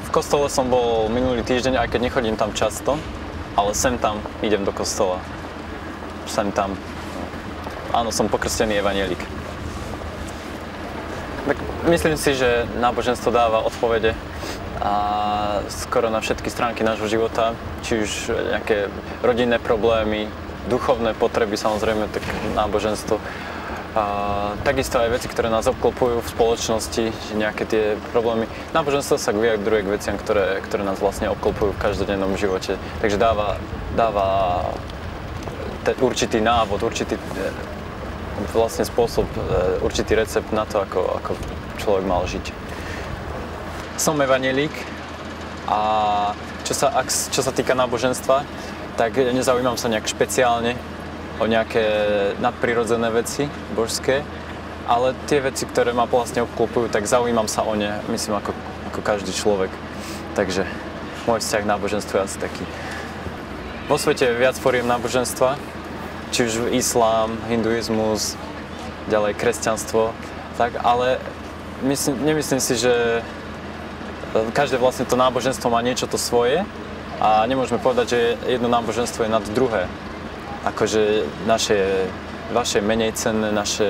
V kostole som bol minulý týždeň, aj keď nechodím tam často, ale sem tam idem do kostola. Sem tam. Áno, som pokrstený evanjelik. Tak myslím si, že náboženstvo dáva odpovede a skoro na všetky stránky nášho života, či už nejaké rodinné problémy, duchovné potreby, samozrejme, tak náboženstvo. A takisto aj veci, ktoré nás obklopujú v spoločnosti, že nejaké tie problémy. Náboženstvo sa vyjadruje k veciam, ktoré nás vlastne obklopujú v každodennom živote. Takže dáva určitý návod, určitý vlastne spôsob, určitý recept na to, ako človek mal žiť. Som evanjelík a čo sa týka náboženstva, tak nezaujímam sa nejak špeciálne o nejaké nadprirodzené veci božské, ale tie veci, ktoré ma vlastne obklopujú, tak zaujímam sa o ne, myslím, ako každý človek. Takže môj vzťah k náboženstvu je asi taký. Vo svete je viac foriem náboženstva, či už islám, hinduizmus, ďalej kresťanstvo, tak, ale nemyslím si, že každé vlastne to náboženstvo má niečo to svoje a nemôžeme povedať, že jedno náboženstvo je nad druhé. Akože vaše menej cenné, naše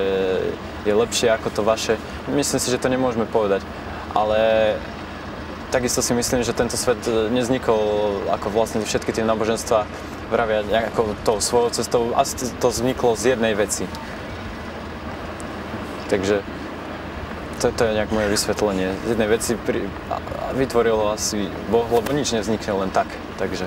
je lepšie ako to vaše. Myslím si, že to nemôžeme povedať, ale takisto si myslím, že tento svet nevznikol ako vlastne všetky tie náboženstva vravia nejakou tou svojou cestou, asi to vzniklo z jednej veci. Takže to je nejak moje vysvetlenie. Z jednej veci vytvorilo asi Boh, lebo nič nevznikne len tak. Takže